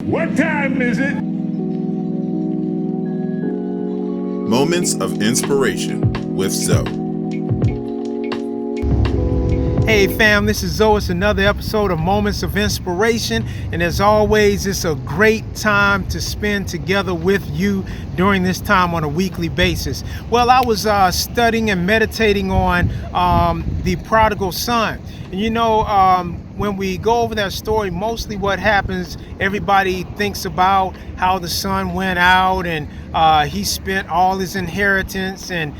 What time is it? Moments of Inspiration with Zoe. Hey fam, this is Zoe. It's another episode of Moments of Inspiration. And as always, it's a great time to spend together with you during this time on a weekly basis. Well, I was studying and meditating on the prodigal son. And you know, when we go over that story, mostly what happens, everybody thinks about how the son went out and he spent all his inheritance and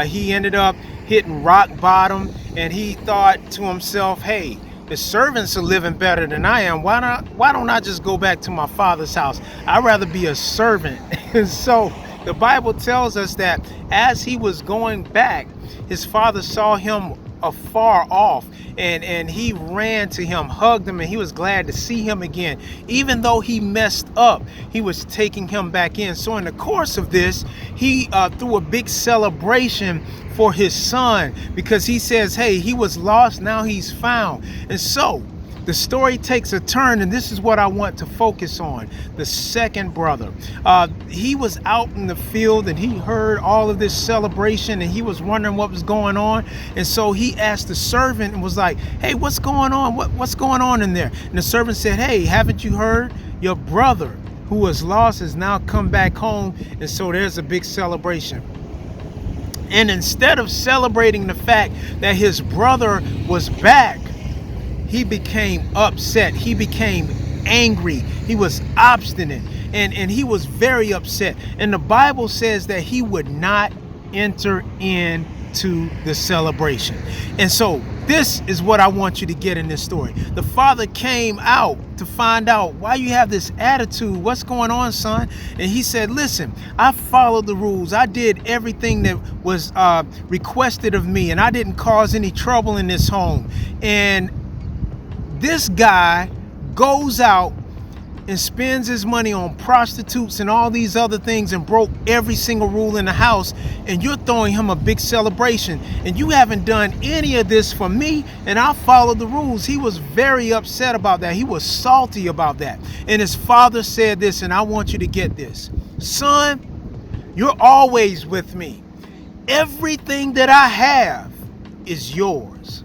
he ended up hitting rock bottom, and he thought to himself, hey, the servants are living better than I am. Why don't I just go back to my father's house? I'd rather be a servant. And so the Bible tells us that as he was going back, his father saw him afar off, and he ran to him, hugged him, and he was glad to see him again. Even though he messed up, he was taking him back in. So in the course of this, he threw a big celebration for his son, because he says, hey, he was lost, now he's found. And so the story takes a turn, and this is what I want to focus on. The second brother, he was out in the field and he heard all of this celebration, and he was wondering what was going on. And so he asked the servant and was like, hey, what's going on? What's going on in there? And the servant said, hey, haven't you heard? Your brother who was lost has now come back home. And so there's a big celebration. And instead of celebrating the fact that his brother was back, he became upset. He became angry. He was obstinate, and he was very upset. And the Bible says that he would not enter into the celebration. And so this is what I want you to get in this story. The father came out to find out why you have this attitude. What's going on, son? And he said, listen, I followed the rules. I did everything that was requested of me, and I didn't cause any trouble in this home. And this guy goes out and spends his money on prostitutes and all these other things and broke every single rule in the house, and you're throwing him a big celebration, and you haven't done any of this for me, and I followed the rules. He was very upset about that. He was salty about that. And his father said this, and I want you to get this. Son, you're always with me. Everything that I have is yours.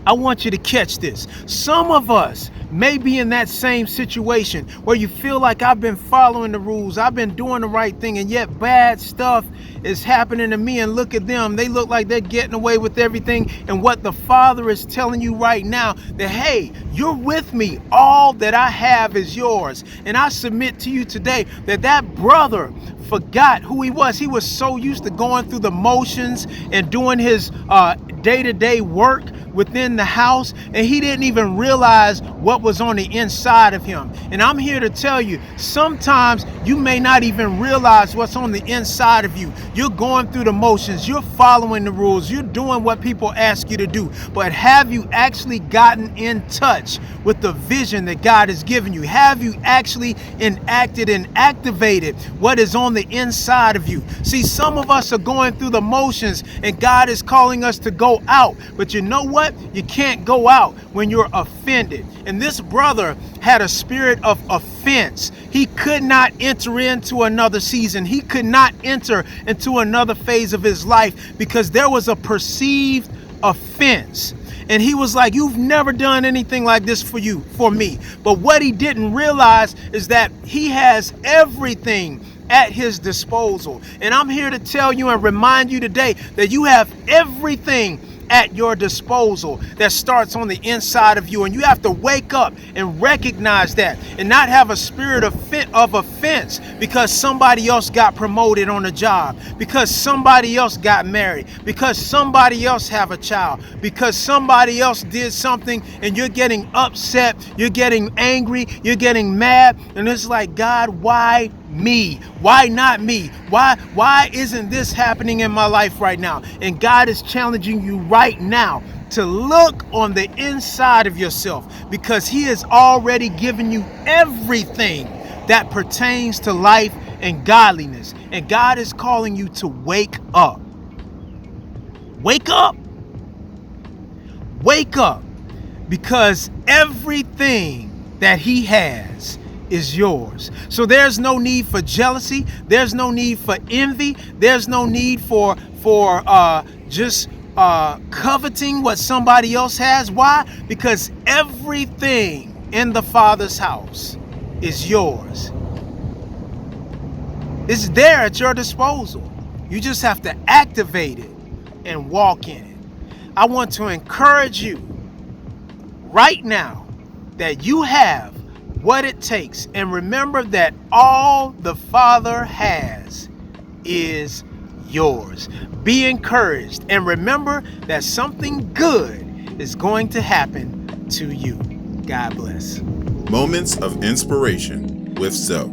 I want you to catch this. Some of us may be in that same situation where you feel like I've been following the rules, I've been doing the right thing, and yet bad stuff is happening to me, and look at them. They look like they're getting away with everything. And what the Father is telling you right now, that hey, you're with me. All that I have is yours. And I submit to you today that that brother forgot who he was. He was so used to going through the motions and doing his day-to-day work within the house, and he didn't even realize what was on the inside of him. And I'm here to tell you, sometimes you may not even realize what's on the inside of you. You're going through the motions, you're following the rules, you're doing what people ask you to do, but have you actually gotten in touch with the vision that God has given you? Have you actually enacted and activated what is on the inside of you? See, some of us are going through the motions, and God is calling us to go out, but you know what? You can't go out when you're offended. And this brother had a spirit of offense. He could not enter into another season. He could not enter into another phase of his life because there was a perceived offense. And he was like, you've never done anything like this for me. But what he didn't realize is that he has everything at his disposal. And I'm here to tell you and remind you today that you have everything at your disposal that starts on the inside of you, and you have to wake up and recognize that, and not have a spirit of offense because somebody else got promoted on a job, because somebody else got married, because somebody else have a child, because somebody else did something, and you're getting upset, you're getting angry, you're getting mad, and it's like, God, why me? Why not me? Why isn't this happening in my life right now? And God is challenging you right now to look on the inside of yourself, because he has already given you everything that pertains to life and godliness. And God is calling you to wake up. Wake up. Wake up. Because everything that he has is yours. So there's no need for jealousy. There's no need for envy. There's no need for just coveting what somebody else has. Why? Because everything in the Father's house is yours. It's there at your disposal. You just have to activate it and walk in it. I want to encourage you right now that you have what it takes. And remember that all the Father has is yours. Be encouraged and remember that something good is going to happen to you. God bless. Moments of Inspiration with Zoe.